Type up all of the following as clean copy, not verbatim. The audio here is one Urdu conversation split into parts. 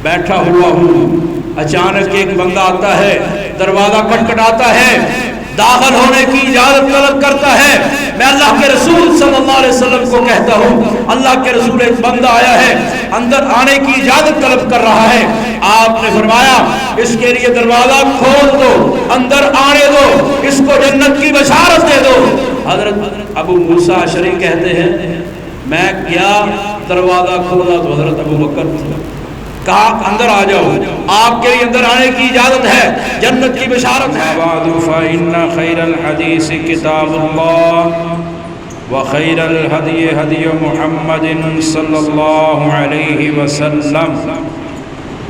بیٹھا ہوا ہوں، اچانک ایک بندہ آتا ہے، دروازہ کھٹکھٹاتا ہے، داخل ہونے کی اجازت طلب کرتا ہے۔ میں اللہ کے رسول صلی اللہ علیہ وسلم کو کہتا ہوں اللہ کے رسول ایک بندہ آیا ہے، اندر آنے کی اجازت طلب کر رہا ہے۔ آپ نے فرمایا اس کے لیے دروازہ کھول دو، اندر آنے دو، اس کو جنت کی بشارت دے دو۔ حضرت ابو موسیٰ اشعری کہتے ہیں میں گیا، دروازہ کھولا تو حضرت ابو بکر کہا اندر آ جاؤ، آپ کے لیے اندر آنے کی اجازت ہے، جنت کی بشارت ہے۔ بعد فإن خير الحديث كتاب الله وخير الهدي هدي محمد صلى الله عليه وسلم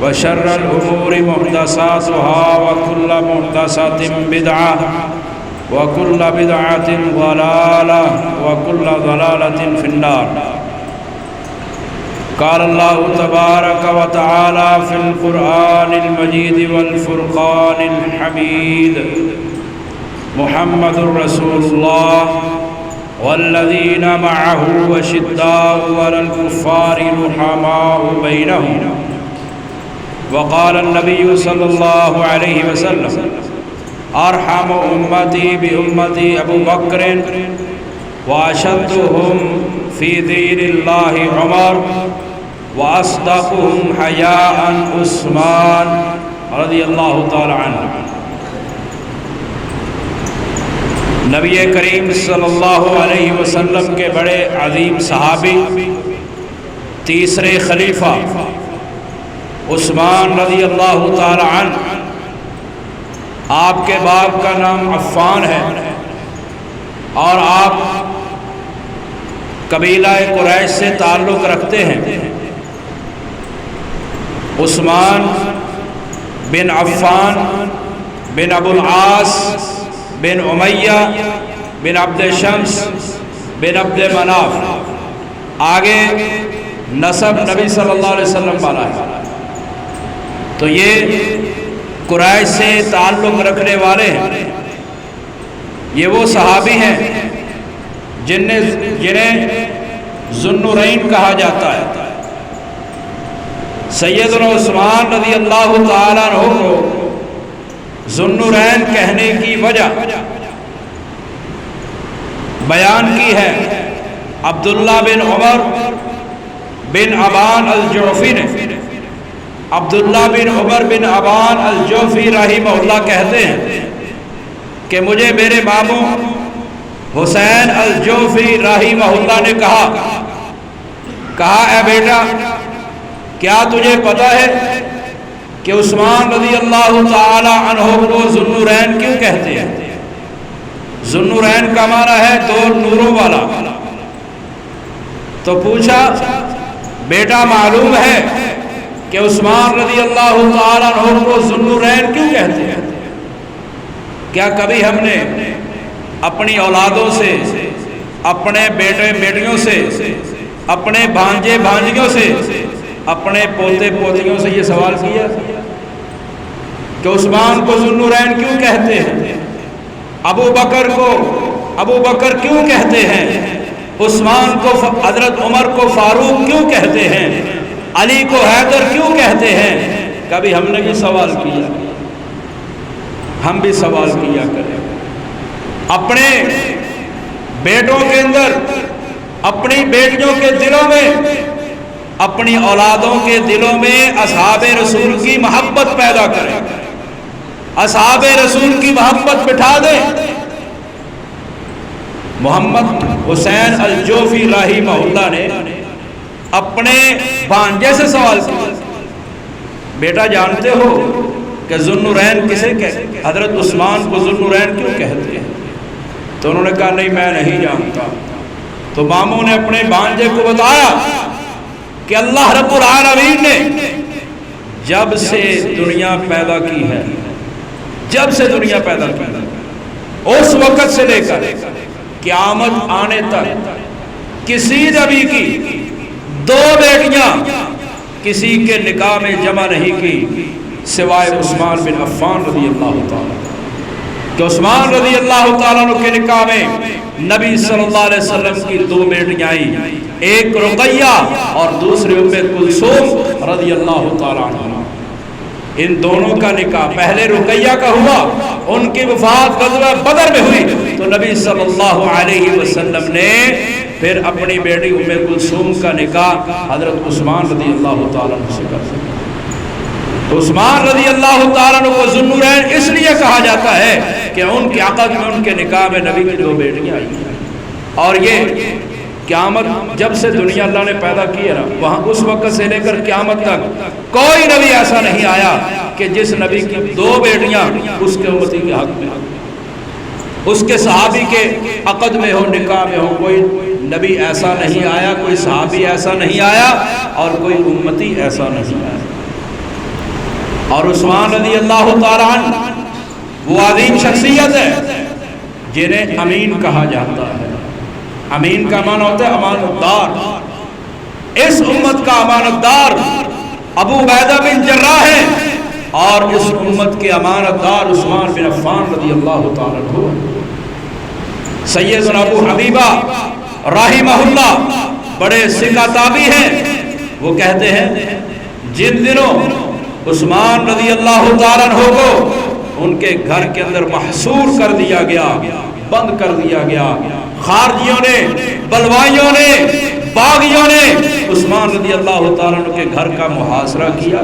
وشر الأمور محدثاتها وكل محدثة بدعة وكل بدعة ضلالة وكل ضلالة في النار۔ قال الله تبارك وتعالى في القرآن المجيد والفرقان الحميد محمد رسول الله والذين معه أشداء على الكفار رحماء بينهم۔ وقال النبي صلى الله عليه وسلم أرحم أمتي بأمتي أبو بكر وأشدهم في دين الله عمر وأصدقهم حياء عثمان رضی اللہ تعالی عنہ۔ نبی کریم صلی اللہ علیہ وسلم کے بڑے عظیم صحابی، تیسرے خلیفہ عثمان رضی اللہ تعالی عنہ، آپ کے باپ کا نام عفان ہے اور آپ قبیلہ قریش سے تعلق رکھتے ہیں۔ عثمان بن عفان بن ابو العاص بن امیہ بن عبد شمس بن عبد مناف، آگے نسب نبی صلی اللہ علیہ وسلم والا ہے، تو یہ قریش سے تعلق رکھنے والے ہیں۔ یہ وہ صحابی ہیں جنہیں ذو النورین کہا جاتا ہے۔ سیدنا عثمان رضی اللہ تعالیٰ عنہ کو ذو النورین کہنے کی وجہ بیان کی ہے عبداللہ بن عمر بن ابان الجعفی نے۔ عبداللہ بن عمر بن ابان الجعفی رحمہ اللہ کہتے ہیں کہ مجھے میرے ماموں حسین الجعفی رحمہ اللہ نے کہا اے بیٹا کیا تجھے پتہ ہے کہ عثمان رضی اللہ تعالی عنہ کو ذو النورین کیوں کہتے ہیں؟ ذو النورین کا معنی ہے دو نوروں والا۔ تو پوچھا بیٹا معلوم ہے کہ عثمان رضی اللہ تعالی عنہ کو ذو النورین کیوں کہتے ہیں؟ کیا کبھی ہم نے اپنی اولادوں سے، اپنے بیٹے بیٹیوں سے، اپنے بھانجے بھانجیوں سے، اپنے پوتے پوتیوں سے یہ سوال کیا کہ عثمان کو ذو النورین کیوں کہتے ہیں؟ ابو بکر کیوں کہتے ہیں؟ عثمان کو حضرت عمر کو فاروق کیوں کہتے ہیں؟ علی کو حیدر کیوں کہتے ہیں؟ کبھی ہم نے بھی سوال کیا؟ ہم بھی سوال کیا کریں۔ اپنے بیٹوں کے اندر، اپنی بیٹیوں کے دلوں میں، اپنی اولادوں کے دلوں میں اصحاب رسول کی محبت پیدا کریں، اصحاب رسول کی محبت بٹھا دیں۔ محمد حسین الجعفی رحمہ اللہ نے اپنے بھانجے سے سوال کیا بیٹا جانتے ہو کہ ذو النورین کسے کہتے ہیں؟ حضرت عثمان کو ذو النورین کیوں کہتے ہیں؟ تو انہوں نے کہا نہیں میں نہیں جانتا۔ تو ماموں نے اپنے بھانجے کو بتایا کہ اللہ رب العالمین نے جب سے دنیا پیدا کی ہے، جب سے دنیا پیدا کی ہے، اس وقت سے لے کر قیامت آنے تک کسی نبی کی دو بیٹیاں کسی کے نکاح میں جمع نہیں کی سوائے عثمان بن عفان رضی اللہ تعالیٰ، کہ عثمان رضی اللہ تعالیٰ عنہ کے نکاح میں نبی صلی اللہ علیہ وسلم کی دو بیٹیاں آئیں، ایک رقیہ اور دوسری ام کلثوم رضی اللہ تعالیٰ عنہ، ان دونوں کا نکاح پہلے رقیہ کا ہوا، ان کی وفات غزوہ بدر میں ہوئی تو نبی صلی اللہ علیہ وسلم نے پھر اپنی بیٹی ام کلثوم کا نکاح حضرت عثمان رضی اللہ تعالیٰ عنہ سے کر دیا۔ عثمان رضی اللہ تعالیٰ عنہ کو ذو النورین اس لیے کہا جاتا ہے کہ ان کے عقد میں، ان کے نکاح میں نبی کی 2 بیٹیاں آئی ہیں، اور یہ قیامت جب سے دنیا اللہ نے پیدا کی ہے نا، وہاں اس وقت سے لے کر قیامت تک کوئی نبی ایسا نہیں آیا کہ جس نبی کی 2 بیٹیاں اس کے امتی کے حق میں، اس کے صحابی کے عقد میں ہو، نکاح میں ہو، کوئی نبی ایسا نہیں آیا، کوئی صحابی ایسا نہیں آیا، اور کوئی امتی ایسا نہیں آیا۔ اور عثمان رضی اللہ تعالیٰ عنہ وہ عظیم شخصیت ہے جنہیں امین کہا جاتا ہے۔ امین کا معنی ہوتا ہے امانت دار۔ اس امت کا امانت دار ابو عبیدہ بن جراح ہے، اور اس امت کے امانت دار عثمان بن عفان رضی اللہ تعالیٰ عنہ۔ سیدنا ابو حبیبہ رحمہ اللہ بڑے ثقہ تابعی ہیں، وہ کہتے ہیں جن دنوں عثمان رضی اللہ تعالیٰ عنہ کو ان کے گھر کے اندر محصور کر دیا گیا، بند کر دیا گیا، خارجیوں نے، بلوائیوں نے، باغیوں نے عثمان رضی اللہ تعالیٰ عنہ کے گھر کا محاصرہ کیا،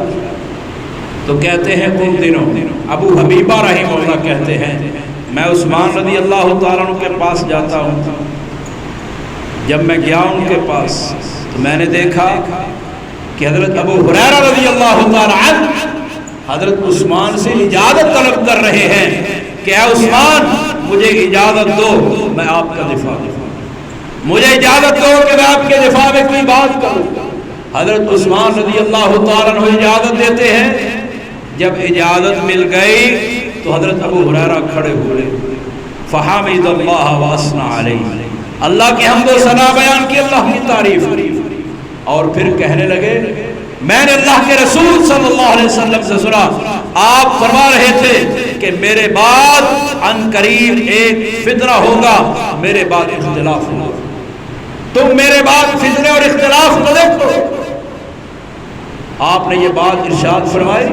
تو کہتے ہیں ان دنوں ابو حبیبہ رحمہ اللہ کہتے ہیں میں عثمان رضی اللہ تعالیٰ عنہ کے پاس جاتا ہوں، جب میں گیا ان کے پاس تو میں نے دیکھا کہ حضرت ابو ہریرہ رضی اللہ تعالیٰ عنہ حضرت عثمان سے اجازت طلب کر رہے ہیں کہ اے عثمان مجھے اجازت دو میں آپ کا دفاع کروں، مجھے اجازت دو کہ میں آپ کے دفاع میں کوئی بات کروں۔ حضرت عثمان رضی اللہ تعالیٰ عنہ اجازت دیتے ہیں، جب اجازت مل گئی تو حضرت ابو ہریرہ کھڑے ہوئے، فحمد اللہ واثنى علیہ، اللہ کی حمد و ثنا بیان کی، اللہ کی تعریف کی، اور پھر کہنے لگے میں نے اللہ کے رسول صلی اللہ علیہ وسلم سے سنا آپ فرما رہے تھے کہ میرے بعد ان قریب ایک فتنہ ہوگا، میرے بعد اختلاف ہوگا، تم میرے بعد فتنے اور اختلاف نہ دیکھو۔ آپ نے یہ بات ارشاد فرمائی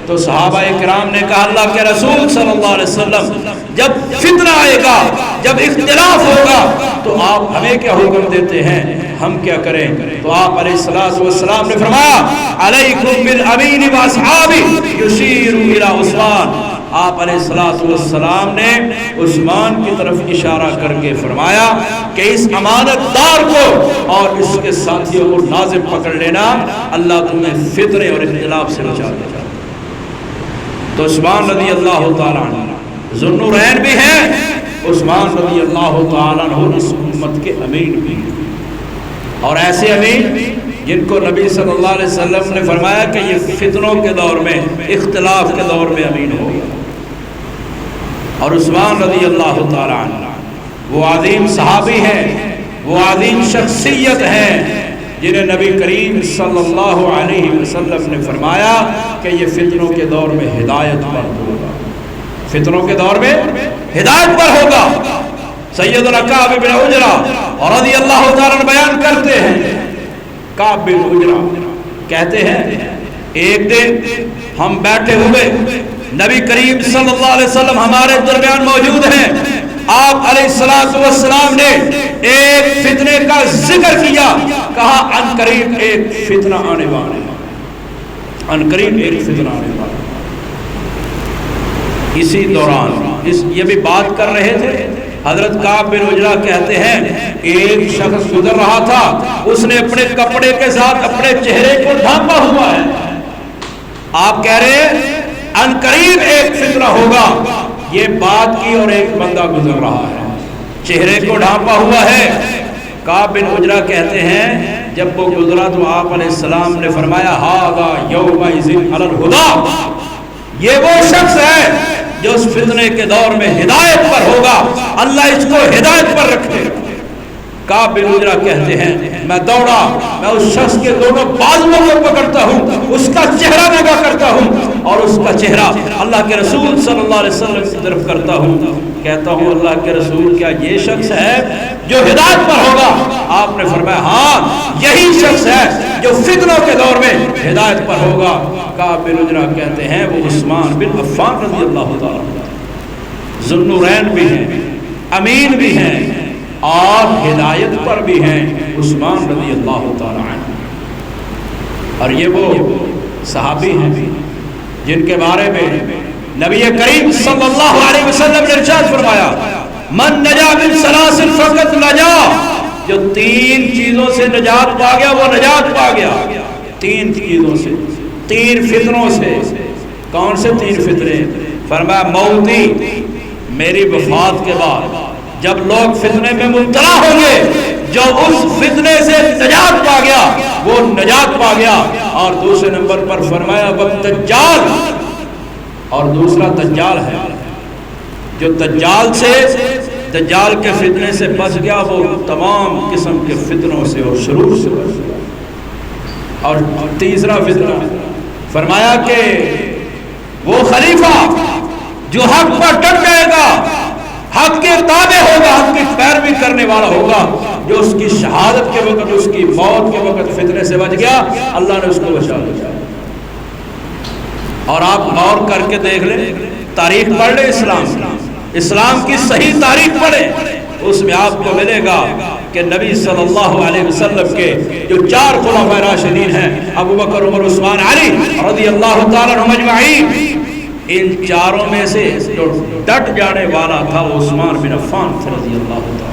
تو صحابہ کرام نے کہا اللہ کے رسول صلی اللہ علیہ وسلم جب فتنہ آئے گا، جب اختلاف ہوگا تو آپ ہمیں کیا حکم دیتے ہیں، ہم کیا کریں؟ تو آپ علیہ الصلوۃ والسلام نے فرمایا علیکم بالامین واصحابی یشیر الی عثمان۔ آپ علیہ الصلوۃ والسلام نے عثمان کی طرف اشارہ کر کے فرمایا کہ اس امانت دار کو اور اس کے ساتھیوں کو لازم پکڑ لینا، اللہ تمہیں فتنے اور اختلاف سے بچا دے گا۔ تو عثمان رضی اللہ تعالیٰ عنہ ذو النورین بھی ہیں، عثمان رضی اللہ تعالیٰ عنہ اس امت کے امین بھی ہیں، اور ایسے امین جن کو نبی صلی اللہ علیہ وسلم نے فرمایا کہ یہ فتنوں کے دور میں، اختلاف کے دور میں امین ہوگا۔ اور عثمان رضی اللہ تعالیٰ عنہ وہ عظیم صحابی ہیں، وہ عظیم شخصیت ہیں جنہیں نبی کریم صلی اللہ علیہ وسلم نے فرمایا کہ یہ فتنوں کے دور میں ہدایت پر ہوگا، فتنوں کے دور میں ہدایت پر ہوگا۔ سیدنا کعب بن عجرہ رضی اللہ تعالیٰ عنہ بیان کرتے ہیں، کعب بن عجرہ کہتے ہیں ایک دن ہم بیٹھے ہوئے، نبی کریم صلی اللہ علیہ وسلم ہمارے درمیان موجود ہیں، آپ علیہ الصلوۃ والسلام نے ایک فتنے کا ذکر کیا، کہا ان قریب ایک فتنہ آنے والا ہے، ان قریب ایک فتنہ آنے والا ہے۔ اسی دوران یہ بھی بات کر رہے تھے، حضرت کعب بن عجرہ کہتے ہیں ایک شخص گزر رہا تھا، اس نے اپنے کپڑے کے ساتھ اپنے چہرے کو ڈھانپا ہوا ہے، آپ کہہ رہے ہیں ان قریب ایک فتنہ ہوگا، یہ بات کی اور ایک بندہ گزر رہا ہے، چہرے کو ڈھانپا ہوا ہے۔ کعب بن عجرہ کہتے ہیں جب وہ گزرا تو آپ علیہ السلام نے فرمایا ھذا یومئذ علی الہدی، یہ وہ شخص ہے جو اس فتنے کے دور میں ہدایت پر ہوگا، اللہ اس کو ہدایت پر رکھے۔ کعب بن عجرہ کہتے ہیں میں دوڑا، میں اس شخص کے دونوں بازوؤں کو پکڑتا ہوں، اس کا چہرہ نگاہ کرتا ہوں اور اس اس کا چہرہ اللہ کے رسول صلی اللہ علیہ وسلم کی طرف کرتا ہوں، کہتا ہوں اللہ کے رسول کیا یہ شخص ہے جو ہدایت پر ہوگا؟ آپ نے فرمایا ہاں یہی شخص ہے جو فتنوں کے دور میں ہدایت پر ہوگا۔ کعب بن عجرہ کہتے ہیں وہ عثمان بن عفان رضی اللہ تعالیٰ ذو النورین بھی ہیں، امین بھی ہیں اور ہدایت پر بھی ہیں، عثمان رضی اللہ تعالیٰ عنہ۔ اور یہ وہ صحابی ہیں جن کے بارے میں نبی کریم صلی اللہ علیہ وسلم نے ارشاد فرمایا من نجا من ثلاث فقط نجا، جو تین چیزوں سے نجات پا گیا وہ نجات پا گیا۔ تین چیزوں سے، تین فتنوں سے۔ کون سے تین فتنے؟ فرمایا موتی، میری وفات کے بعد جب لوگ فتنے میں مبتلا ہوں گے، جو اس فتنے سے نجات پا گیا وہ نجات پا گیا۔ اور دوسرے نمبر پر فرمایا دجال، اور دوسرا دجال ہے، جو دجال سے، دجال کے فتنے سے بچ گیا وہ تمام قسم کے فتنوں سے اور شرور سے بچ گیا۔ اور تیسرا فتنہ فرمایا کہ وہ خلیفہ جو حق پر ڈٹ جائے گا، حق کے تابع ہوگا، حق کی پیروی کرنے والا ہوگا، جو اس کی شہادت کے وقت، اس کی موت کے وقت فتنے سے بچ گیا، اللہ نے اس کو بچا لیا۔ اور آپ غور کر کے دیکھ لیں، تاریخ پڑھ لیں، اسلام کی صحیح تاریخ پڑھیں، اس میں آپ کو ملے گا کہ نبی صلی اللہ علیہ وسلم کے جو چار خلفائے راشدین ہیں، ابو بکر، عمر، عثمان، علی رضی اللہ تعالیٰ عنہم اجمعین، ان چاروں میں سے جو ڈٹ جانے والا تھا وہ عثمان بن عفان رضی اللہ تعالیٰ۔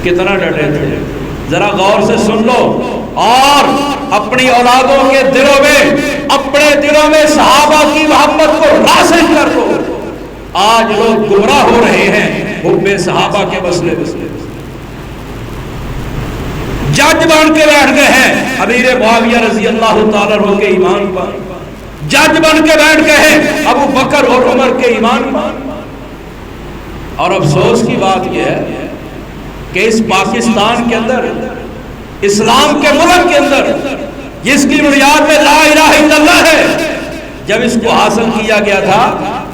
کتنا ڈٹے تھے ذرا غور سے سن لو، اور اپنی اولادوں کے دلوں میں، اپنے دلوں میں صحابہ کی محبت کو راسخ کر دو۔ آج لوگ گمراہ ہو رہے ہیں حب صحابہ کے مسئلے میں، جج بن کے بیٹھ گئے ہیں امیر معاویہ رضی اللہ تعالیٰ عنہ کے ایمان پر، جج بن کے بیٹھ گئے ہیں ابو بکر اور عمر کے ایمان پر۔ اور افسوس کی بات یہ ہے کہ اس پاکستان کے اندر، اسلام کے ملک کے اندر، جس کی بنیاد میں لا الہ الا اللہ ہے، جب اس کو حاصل کیا گیا تھا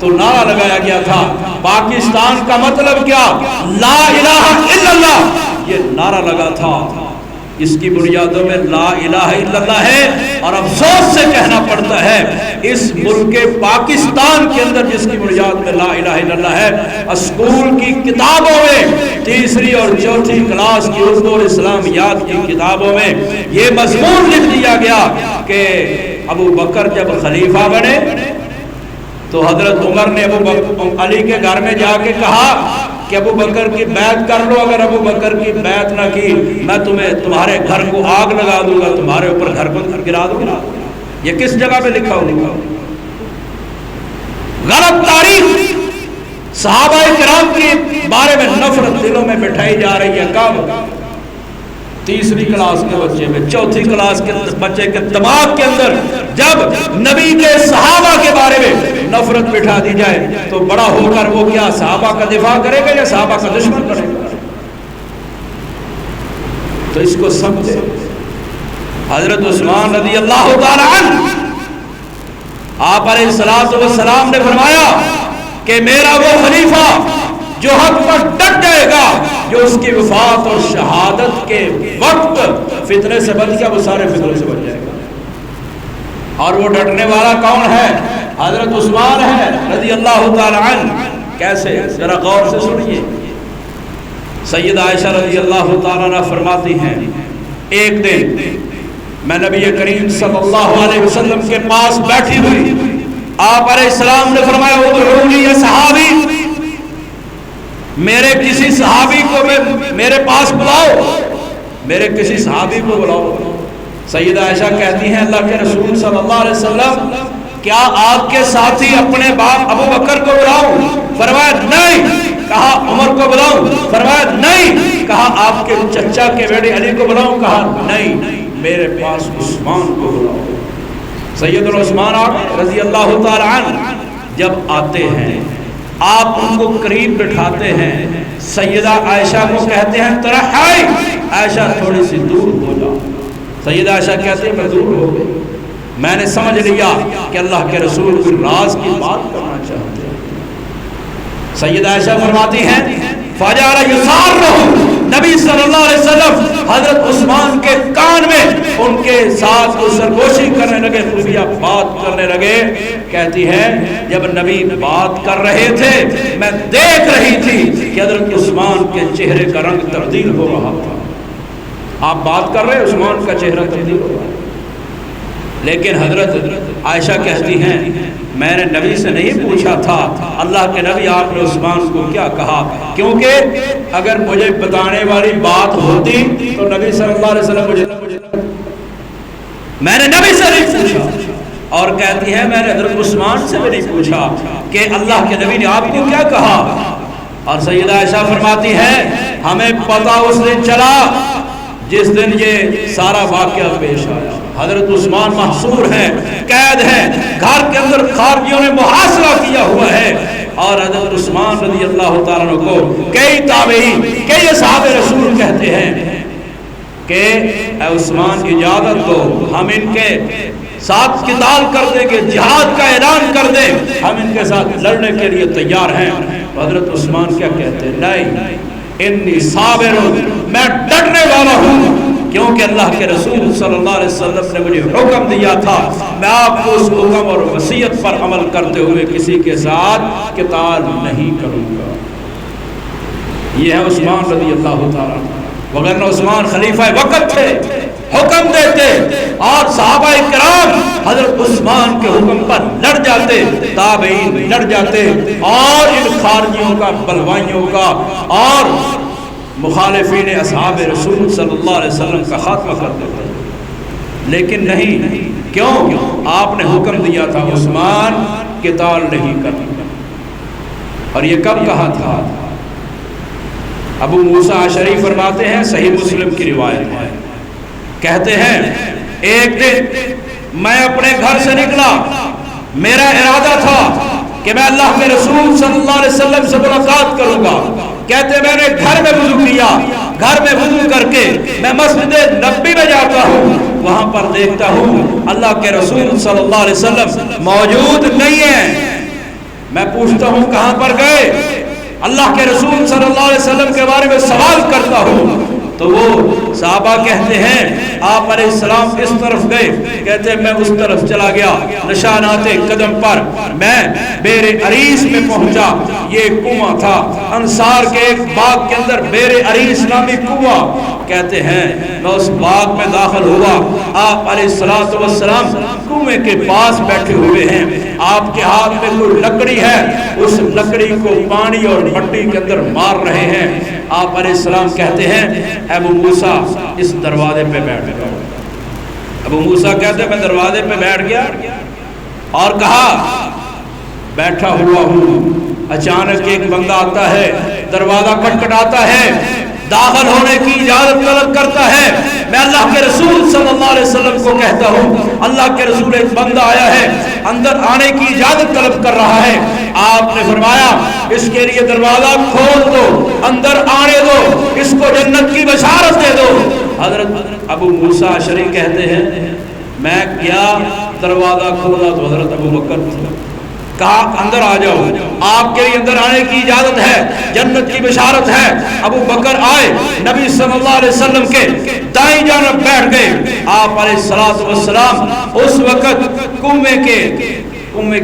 تو نعرہ لگایا گیا تھا پاکستان کا مطلب کیا؟ لا الہ الا اللہ، یہ نعرہ لگا تھا۔ اس کی بنیادوں میں لا الہ الا اللہ ہے، اور افسوس سے کہنا پڑتا ہے اس ملک پاکستان کے اندر جس کی بنیاد میں لا الہ الا اللہ ہے، اسکول کی کتابوں میں تیسری اور چوتھی کلاس کی اردو اور اسلامیات کی کتابوں میں یہ مضمون لکھ دیا گیا کہ ابو بکر جب خلیفہ بنے تو حضرت عمر نے علی کے گھر میں جا کے کہا کہ ابو بکر کی بیعت کر لو، اگر ابو بکر کی بیعت نہ کی میں تمہارے گھر کو آگ لگا دوں گا، تمہارے اوپر گھر کو گرا دوں گا۔ یہ کس جگہ پہ لکھا ہوا؟ غلط تاریخ، صحابہ کرام کے بارے میں نفرت دلوں میں بٹھائی جا رہی ہے۔ کب؟ تیسری کلاس کے بچے میں، چوتھی کلاس کے بچے کے دماغ کے اندر جب نبی کے صحابہ کے بارے میں نفرت بٹھا دی جائے تو بڑا ہو کر وہ کیا صحابہ کا دفاع کرے گا یا صحابہ کا دشمن کرے گا؟ تو اس کو سمجھے۔ حضرت عثمان رضی اللہ تعالی عنہ، آپ علیہ الصلوۃ والسلام نے فرمایا کہ میرا وہ خلیفہ جو حق پر ڈٹ جائے گا، جو اس کی وفات اور شہادت کے وقت فتنے سے بچ گیا، وہ سارے فتنوں سے بچ جائے گا۔ اور وہ ڈٹنے والا کون ہے؟ حضرت عثمان ہے رضی اللہ تعالی عنہ۔ کیسے؟ ذرا غور سے سنیے۔ سیدہ عائشہ رضی اللہ تعالی عنہ فرماتی ہیں ایک دن میں نبی کریم صلی اللہ علیہ وسلم کے پاس بیٹھی ہوئی، آپ علیہ السلام نے فرمایا ادعونی یا صحابی، میرے کسی صحابی کو میرے پاس بلاؤ، میرے کسی صحابی کو بلاؤ۔ سیدہ عائشہ کہتی ہیں اللہ کے رسول صلی اللہ علیہ وسلم کیا آپ کے ساتھی اپنے باپ ابو بکر کو بلاؤ؟ فرمایا نہیں۔ کہا عمر کو بلاؤ؟ فرمایا نہیں۔ کہا آپ کے چچا کے بیٹے علی کو بلاؤ؟ کہا نہیں، میرے پاس عثمان کو بلاؤ۔ سیدنا عثمان رضی اللہ تعالی عنہ جب آتے ہیں آپ ان کو قریب بٹھاتے ہیں، سیدہ عائشہ کو کہتے ہیں ترحائی، عائشہ تھوڑی سی دور ہو جاؤ۔ سیدہ عائشہ کہتے ہیں میں دور ہو گئی۔ میں نے سمجھ لیا کہ اللہ کے رسول کوئی راز کی بات کرنا چاہتے ہیں۔ سیدہ عائشہ فرماتی ہیں فَجَعَلَ يُسَارُّهُ، نبی صلی اللہ علیہ وسلم حضرت عثمان کے کان میں ان کے ساتھ سرگوشی کرنے لگے، خفیہ بات کرنے لگے۔ کہتی ہے جب نبی بات کر رہے تھے میں دیکھ رہی تھی کہ حضرت عثمان کے چہرے کا رنگ تبدیل ہو رہا تھا۔ آپ بات کر رہے عثمان کا چہرہ تبدیل ہو رہا ہے، لیکن حضرت عائشہ کہتی ہیں میں نے نبی سے نہیں پوچھا تھا اللہ کے نبی آپ نے عثمان کو کیا کہا، کیونکہ اگر مجھے بتانے والی بات ہوتی تو نبی صلی اللہ علیہ وسلم میں نے نبی سے نہیں پوچھا۔ اور کہتی ہے میں نے حضرت عثمان سے بھی نہیں پوچھا کہ اللہ کے نبی نے آپ کو کیا کہا۔ اور سیدہ عائشہ فرماتی ہے ہمیں پتہ اس دن چلا جس دن یہ سارا واقعہ پیش آیا۔ حضرت عثمان محصور ہیں، قید ہیں، گھر کے اندر خارجیوں نے محاصرہ کیا ہوا ہے، اور حضرت عثمان رضی اللہ تعالیٰ عنہ کو کئی تابعین کئی اصحاب رسول کہتے ہیں کہ اے عثمان اجازت دو ہم ان کے ساتھ قتال کر دیں گے، جہاد کا اعلان کر دیں، ہم ان کے ساتھ لڑنے کے لیے تیار ہیں۔ حضرت عثمان کیا کہتے ہیں نہیں انی صابر، میں ڈرنے والا ہوں، کیونکہ اللہ کے رسول صلی اللہ علیہ وسلم نے مجھے حکم دیا تھا میں آپ کو اس حکم اور وصیت پر عمل کرتے ہوئے کسی کے ساتھ قتال نہیں کروں گا۔ یہ ہے عثمان رضی اللہ تعالیٰ، وگرنہ عثمان خلیفہ وقت تھے، حکم دیتے اور صحابہ کرام حضرت عثمان کے حکم پر لڑ جاتے، تابعین لڑ جاتے اور ان خارجیوں کا بلوائیوں کا اور مخالفین اصحاب رسول صلی اللہ علیہ وسلم کا خاتمہ کر دیتے، لیکن نہیں، کیوں؟ آپ نے حکم دیا تھا عثمان قتال نہیں کرنا۔ اور یہ کب کہا تھا؟ ابو موسیٰ اشعری فرماتے ہیں صحیح مسلم کی روایت ہے، کہتے ہیں ایک دن میں اپنے گھر سے نکلا، میرا ارادہ تھا کہ میں اللہ کے رسول صلی اللہ علیہ وسلم سے ملاقات کروں گا۔ کہتے میں نے گھر میں وضو کیا، گھر میں وضو کر کے میں مسجد نبوی میں جاتا ہوں، وہاں پر دیکھتا ہوں اللہ کے رسول صلی اللہ علیہ وسلم موجود نہیں ہے۔ میں پوچھتا ہوں کہاں پر گئے، اللہ کے رسول صلی اللہ علیہ وسلم کے بارے میں سوال کرتا ہوں تو وہ صحابہ کہتے ہیں آپ علیہ السلام اس طرف گئے، کہتے ہیں میں اس طرف چلا گیا، نشانات قدم پر میں بیر عریس میں پہنچا، یہ کنواں تھا انصار کے ایک باغ کے اندر بیر عریس نامی کنواں، کہتے ہیں میں اس باغ میں داخل ہوا، آپ علیہ السلام کنویں کے پاس بیٹھے ہوئے ہیں، آپ کے ہاتھ میں کوئی لکڑی ہے، اس لکڑی کو پانی اور مٹی کے اندر مار رہے ہیں۔ آپ علیہ السلام کہتے ہیں ابو موسیٰ اس دروازے پہ بیٹھ گیا۔ ابو موسیٰ کہتے ہیں میں دروازے پہ بیٹھ گیا اور کہا بیٹھا ہوا ہوں، اچانک ایک بندہ آتا ہے، دروازہ کھٹکھٹاتا ہے، داخل ہونے کی اجازت طلب کرتا ہے، میں اللہ کے رسول صلی اللہ علیہ وسلم کو کہتا ہوں اللہ کے رسول ایک بندہ آیا ہے، اندر آنے کی اجازت طلب کر رہا ہے۔ آپ نے فرمایا اس کے لیے دروازہ کھول دو، اندر آنے دو، اس کو جنت کی بشارت دے دو۔ حضرت ابو موسیٰ اشعری کہتے ہیں میں کیا دروازہ کھولا تو حضرت ابو بکر کہا اندر آ جاؤ، آپ کے لیے اندر آنے کی اجازت ہے، جنت کی بشارت ہے۔ ابو بکر آئے، نبی صلی اللہ علیہ وسلم کے دائیں جانب بیٹھ گئے۔ آپ علیہ السلام اس وقت کنویں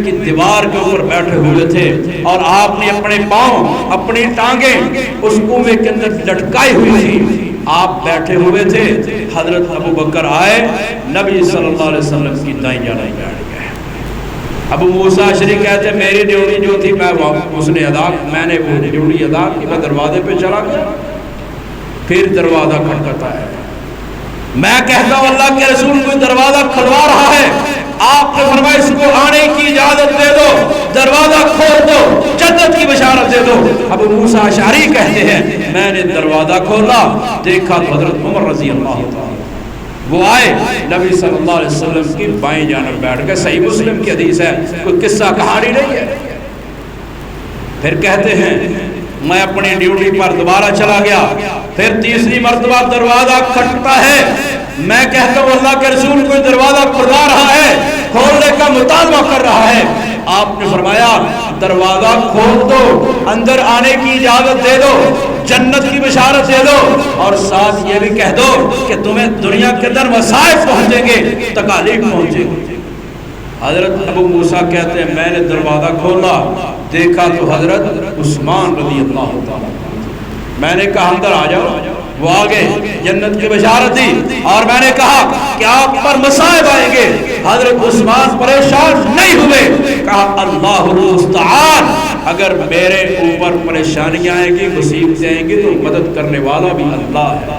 کی دیوار کے اوپر بیٹھے ہوئے تھے اور آپ نے اپنے پاؤں اپنی ٹانگیں اس کنویں کے اندر لٹکائی ہوئی تھی، آپ بیٹھے ہوئے تھے۔ حضرت ابو بکر آئے، نبی صلی اللہ علیہ وسلم کی دائیں جانب بیٹھ گئے۔ ابو موسیٰ اشعری کہتے ہیں میری ڈیوٹی جو تھی میں وہ ڈیوٹی ادا کی، میں دروازے پہ چلا گیا، پھر دروازہ کھٹکھٹاتا ہے، میں کہتا ہوں اللہ کے رسول کوئی دروازہ کھلوا رہا ہے، آپ نے فرمایا اس کو آنے کی اجازت دے دو، دروازہ کھول دو، جنت کی بشارت دے دو۔ ابو موسیٰ اشعری کہتے ہیں میں نے دروازہ کھولا، دیکھا تو حضرت عمر رضی اللہ تعالیٰ وہ آئے، نبی صلی اللہ علیہ وسلم کی بائیں جانب بیٹھ گئے۔ صحیح مسلم کی حدیث ہے، کوئی قصہ کہانی نہیں ہے۔ پھر کہتے ہیں میں اپنی ڈیوٹی پر دوبارہ چلا گیا، پھر تیسری مرتبہ دروازہ کھٹکتا ہے، میں کہتا ہوں اللہ کے رسول کوئی دروازہ کھلا رہا ہے، کھولنے کا مطالبہ کر رہا ہے، آپ نے فرمایا دروازہ کھول دو، اندر آنے کی اجازت دے دو، جنت کی بشارت دے دو، اور ساتھ یہ بھی کہہ دو کہ تمہیں دنیا کے اندر مصائب پہنچیں گے، تکالیف پہنچیں گے۔ حضرت ابو موسیٰ کہتے ہیں میں نے دروازہ کھولا، دیکھا تو حضرت عثمان رضی اللہ تعالیٰ، میں نے کہا اندر آ جاؤ، وہ آگے جنت کی بشارت دی، اور میں نے کہا کہ آپ پر مصائب آئیں گے، حضرت عثمان پریشان نہیں ہوئے، کہا اللہ المستعان، اگر میرے اوپر پریشانیاں آئیں گی، مصیبتیں آئیں گی تو مدد کرنے والا بھی اللہ ہے۔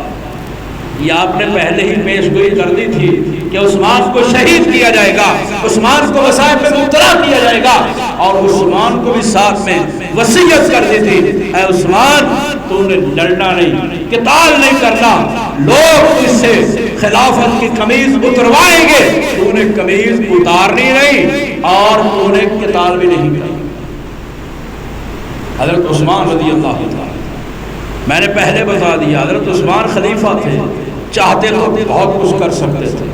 یہ آپ نے پہلے ہی پیش گوئی کر دی تھی کہ عثمان کو شہید کیا جائے گا، عثمان کو مصائب میں مبتلا کیا جائے گا، اور عثمان کو بھی ساتھ میں وصیت کر دی تھی اے عثمان تو نے لڑنا نہیں، قتال نہیں کرنا، لوگ اس سے خلافت کی قمیض اتروائیں گے، تو نے قمیض اتارنی نہیں اور تو نے قتال بھی نہیں کرنا۔ حضرت عثمان رضی اللہ عنہ، میں نے پہلے بتا دیا حضرت عثمان خلیفہ تھے، چاہتے تو بہت کچھ کر سکتے تھے،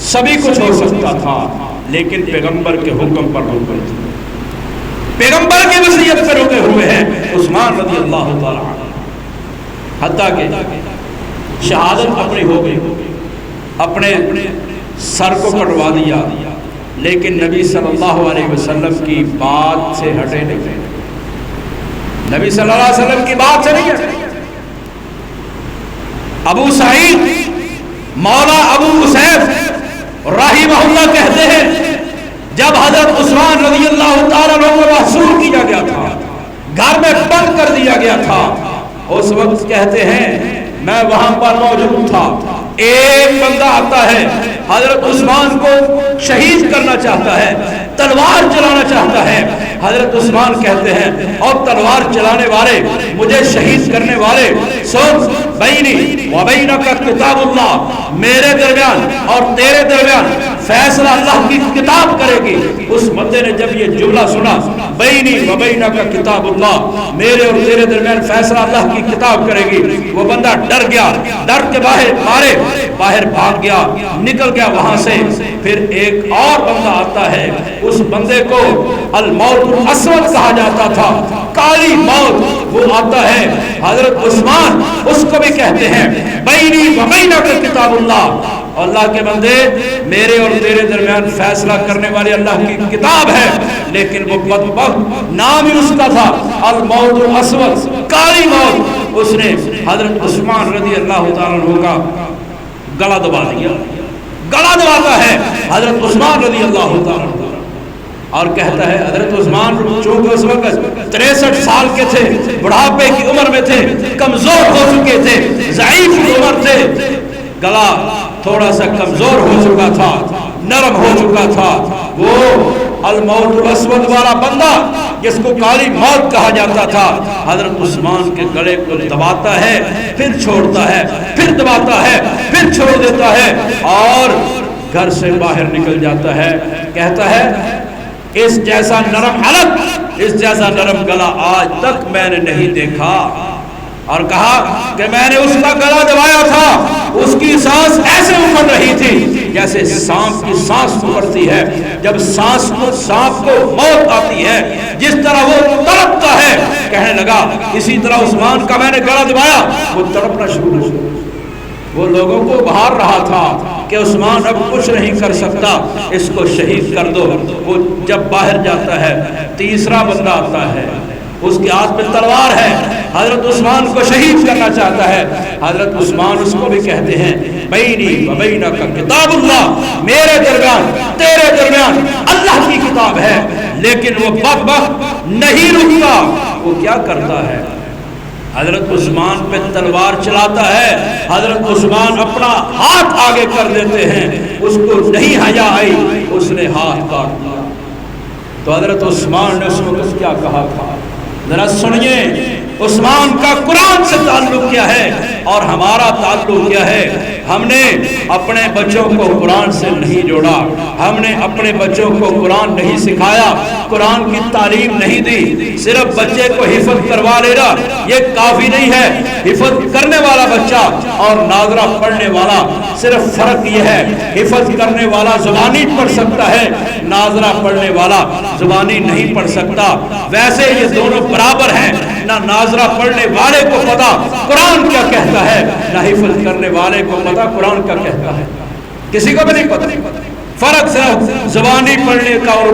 سبھی کچھ ہو سکتا تھا، لیکن پیغمبر کے حکم پر رکے تھے، پیغمبر کی وصیت پر رکے ہوئے ہیں عثمان رضی اللہ تعالی عنہ، حتیٰ کہ شہادت اپنی ہو گئی، اپنے سر کو کٹوا دیا، لیکن نبی صلی اللہ علیہ وسلم کی بات سے ہٹے نہیں، نبی صلی اللہ علیہ وسلم کی بات سے نہیں ہٹے۔ ابو سعید مولا ابو اسیف رحمہ اللہ کہتے ہیں جب حضرت عثمان رضی اللہ تعالیٰ عنہ کو محصور کیا گیا تھا، گھر میں بند کر دیا گیا تھا، اس وقت کہتے ہیں میں وہاں پر موجود تھا، ایک بندہ آتا ہے حضرت عثمان کو شہید کرنا چاہتا ہے، تلوار چلانا چاہتا ہے، حضرت عثمان کہتے ہیں اور تلوار چلانے والے، مجھے شہید کرنے والے، سن بینی و بینک کتاب اللہ، میرے درمیان اور تیرے درمیان فیصلہ اللہ کی کتاب کرے گی۔ اس بندے نے جب یہ جملہ سنا بینی و بینک کتاب اللہ، میرے اور تیرے درمیان فیصلہ اللہ کی کتاب کرے گی، وہ بندہ ڈر گیا، ڈر کے باہر بھاگ گیا، نکل گیا وہاں سے۔ پھر ایک اور بندہ آتا ہے، اس بندے کو الموت الاسود کہا جاتا تھا، کالی موت، وہ آتا ہے حضرت عثمان اس کو بھی کہتے ہیں بینی و بینک کتاب اللہ، اللہ کے بندے میرے اور تیرے درمیان فیصلہ کرنے والی اللہ کی کتاب ہے، لیکن وہ بدبخت نام ہی اس کا تھا الموت الاسود، کالی موت، اس نے حضرت عثمان رضی اللہ تعالیٰ عنہ کا گلا دبا دیا، گلا دباتا ہے حضرت عثمان رضی اللہ تعالیٰ عنہ، اور کہتا ہے حضرت عثمان چونکہ اس وقت 63 سال کے تھے، بڑھاپے کی عمر میں تھے، کمزور ہو چکے تھے، ضعیف عمر تھے، گلا تھوڑا سا کمزور ہو چکا تھا، نرم ہو چکا تھا، وہ الموت الاسود والا بندہ جس کو کالی موت کہا جاتا تھا، حضرت عثمان کے گلے کو دباتا ہے، پھر چھوڑتا ہے، پھر دباتا ہے، پھر چھوڑ دیتا ہے، اور گھر سے باہر نکل جاتا ہے، کہتا ہے اس جیسا نرم حلق، اس جیسا نرم گلا آج تک میں نے نہیں دیکھا، اور کہا کہ میں نے اس کا گلا دبایا تھا، اس کی سانس ایسے اکھڑ رہی تھی جیسے سانپ کی سانس اکھڑتی ہے، جب سانپ کو موت آتی ہے جس طرح وہ تڑپتا ہے، کہنے لگا اسی طرح عثمان کا میں نے گلا دبایا، وہ تڑپنا شروع ہو گیا، وہ لوگوں کو بہار رہا تھا کہ عثمان اب کچھ نہیں کر سکتا، اس کو شہید کر دو۔ وہ جب باہر جاتا ہے، تیسرا بندہ آتا ہے، اس کے ہاتھ میں تلوار ہے، حضرت عثمان کو شہید کرنا چاہتا ہے، حضرت عثمان اس کو بھی کہتے ہیں بینی و بینک کتاب اللہ، میرے درمیان تیرے درمیان اللہ کی کتاب ہے، لیکن وہ بدبخت نہیں رکتا، وہ کیا کرتا ہے، حضرت عثمان پہ تلوار چلاتا ہے، حضرت عثمان اپنا ہاتھ آگے کر دیتے ہیں، اس کو نہیں حیا آئی، اس نے ہاتھ کاٹ دیا۔ تو حضرت عثمان نے اس وقت کیا کہا تھا، ذرا سنیے عثمان کا قرآن سے تعلق کیا ہے اور ہمارا تعلق کیا ہے. ہم نے اپنے بچوں کو قرآن سے نہیں جوڑا, ہم نے اپنے بچوں کو قرآن نہیں سکھایا, قرآن کی تعلیم نہیں دی. صرف بچے کو حفظ کروا لینا یہ کافی نہیں ہے. حفظ کرنے والا بچہ اور ناظرہ پڑھنے والا صرف فرق یہ ہے, حفظ کرنے والا زبانی پڑھ سکتا ہے, ناظرہ پڑھنے والا زبانی نہیں پڑھ سکتا. ویسے یہ دونوں برابر ہیں. نہ ناظرہ پڑھنے والے کو پتا قرآن کیا کہتا ہے, نہ حفظ کرنے والے کو پتا قرآن کیا کہتا ہے. کسی کو بھی نہیں پتا. فرق صرف زبانی پڑھنے کا اور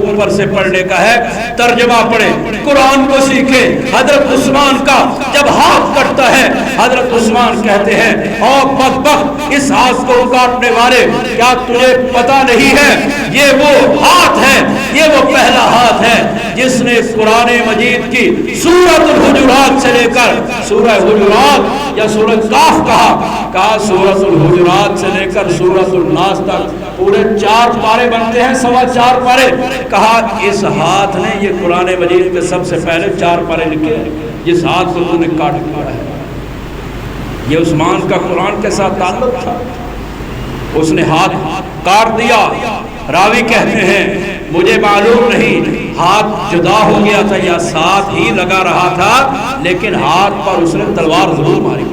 اوپر سے پڑھنے کا ہے. ترجمہ پڑھے, قرآن کو سیکھے. حضرت عثمان کا جب ہاتھ کٹتا ہے حضرت عثمان کہتے ہیں او بدبخت اس ہاتھ کو کاٹنے والے, کیا تجھے پتا نہیں ہے یہ وہ ہاتھ ہے, یہ وہ پہلا ہاتھ ہے جس نے قرآن مجید کی سورۃ الحجرات سے لے کر سورہ حجرات یا سورہ قاف کہا سورۃ الحجرات سے لے کر سورۃ الناس تک پورے 4 پارے بنتے ہیں, 4.25 پارے. کہا اس ہاتھ نے یہ قرآن مجید کے سب سے پہلے 4 پارے لکھے ہیں, جس ہاتھ کو انہوں نے کاٹ دیا ہے. یہ عثمان کا قرآن کے ساتھ تعلق تھا, اس نے ہاتھ کاٹ دیا. راوی کہتے ہیں مجھے معلوم نہیں ہاتھ جدا ہو گیا تھا یا ساتھ ہی لگا رہا تھا, لیکن ہاتھ پر اس نے تلوار ضرور ماری.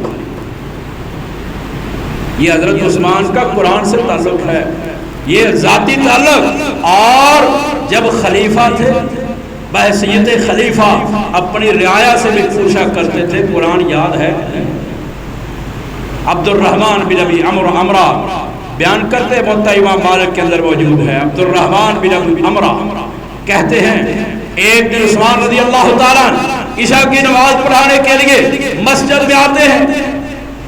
یہ حضرت عثمان کا قرآن سے تعلق ہے, یہ ذاتی تعلق. اور جب خلیفہ تھے بحیثیت خلیفہ اپنی رعایا سے بھی پوچھا کرتے تھے قرآن یاد ہے. عبد الرحمن بن ابی عمرہ بیان کرتے موطا امام مالک کے اندر موجود ہے. عبد الرحمن بن ابی عمرہ کہتے ہیں ایک دن عثمان رضی اللہ تعالیٰ عشاء کی نماز پڑھانے کے لیے مسجد میں آتے ہیں.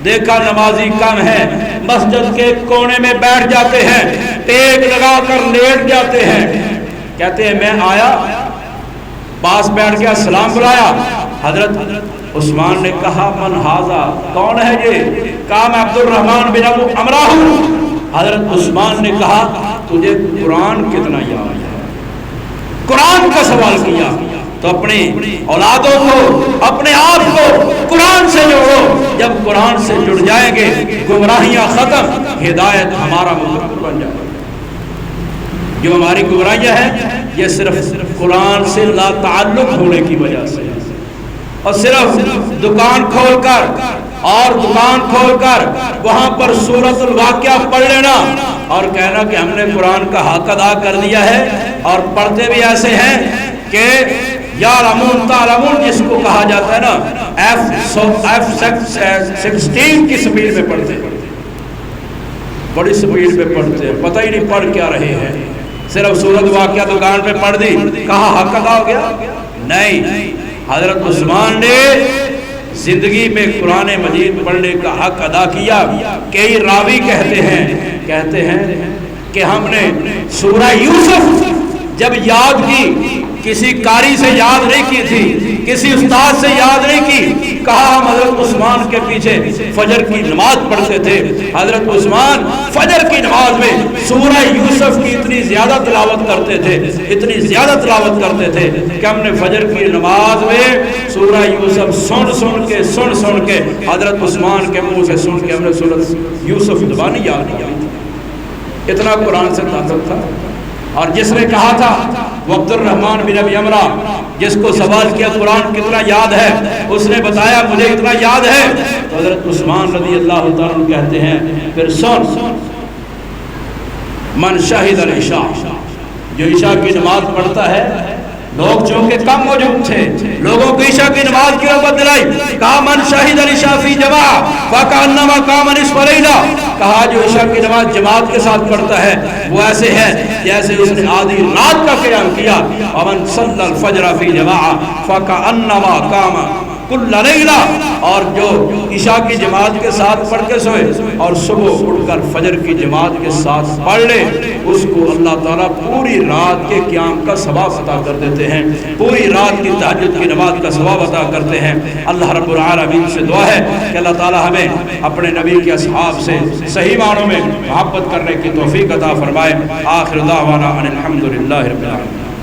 دیکھا نمازی کم ہے, مسجد کے کونے میں بیٹھ جاتے ہیں, ٹیک لگا کر لیٹ جاتے ہیں. کہتے ہیں میں آیا, پاس بیٹھ گیا, سلام بلایا. حضرت عثمان نے کہا من ھذا, کون ہے یہ؟ کہا میں عبد الرحمن بن ابی عمرہ ہوں. حضرت عثمان نے کہا تجھے قرآن کتنا یاد ہے؟ قرآن کا سوال کیا. تو اپنی اولادوں کو اپنے آپ کو قرآن سے جوڑو. جب قرآن سے جڑ جائیں گے گمراہیاں ختم, ہدایت ہمارا مقدر بن جائے. جو ہماری گمراہیاں ہیں یہ صرف قرآن سے لا تعلق ہونے کی وجہ سے, اور صرف دکان کھول کر وہاں پر سورۃ الواقعہ پڑھ لینا اور کہنا کہ ہم نے قرآن کا حق ادا کر دیا ہے. اور پڑھتے بھی ایسے ہیں کہ یعلمون تعلمون جس کو کہا جاتا ہے نا F16 کی سپیڈ میں پڑھتے ہیں, بڑی سپیڈ میں پڑھتے ہیں, پتہ ہی نہیں پڑھ کیا رہے ہیں. صرف سورۃ واقعہ دکان پہ پڑھ دی, کہا حق ادا ہو گیا؟ نہیں. حضرت عثمان نے زندگی میں قرآن مجید پڑھنے کا حق ادا کیا. کئی راوی کہتے ہیں کہ ہم نے سورہ یوسف جب یاد کی, کسی قاری سے یاد نہیں کی تھی, کسی استاد سے یاد نہیں کی. کہا ہم حضرت عثمان کے پیچھے فجر کی نماز پڑھتے تھے. حضرت عثمان فجر کی نماز میں سورہ یوسف کی اتنی زیادہ تلاوت کرتے تھے کہ ہم نے فجر کی نماز میں سورہ یوسف سن کے حضرت عثمان کے منہ سے سن کے ہم نے سورہ یوسف زبانی یاد کیا. اتنا قرآن سے تعلق تھا. اور جس نے کہا تھا وہ عبد الرحمن بن ابی عمرہ, جس کو سوال کیا قرآن کتنا یاد ہے, اس نے بتایا مجھے اتنا یاد ہے. تو حضرت عثمان رضی اللہ تعالیٰ کہتے ہیں پھر سن, من شہد العشاء, جو عشاء کی نماز پڑھتا ہے. لوگ چونکہ کم موجود تھے, لوگوں کو عشاء کی نماز کی نوبت دلائی. کہا من شہد العشاء فی جماعہ فکأنما قام نصف لیلہ. کہا جو عشاء کی نماز جماعت کے ساتھ پڑھتا ہے وہ ایسے ہے جیسے اس نے آدھی رات کا قیام کیا. ومن صلی الفجر فی جماعہ فکأنما قام کل لیلہ. اور جو عشاء کی جماعت کے ساتھ پڑھ کے سوئے اور صبح اٹھ کر فجر کی جماعت کے ساتھ پڑھ لے, اس کو اللہ تعالیٰ پوری رات کے قیام کا ثواب عطا کر دیتے ہیں, پوری رات کی تہجد کی نماز کا ثواب عطا کرتے ہیں. اللہ رب العالمین سے دعا ہے کہ اللہ تعالیٰ ہمیں اپنے نبی کے اصحاب سے صحیح معنوں میں محبت کرنے کی توفیق عطا فرمائے. آخر دعوانا ان الحمد للہ رب العالمین.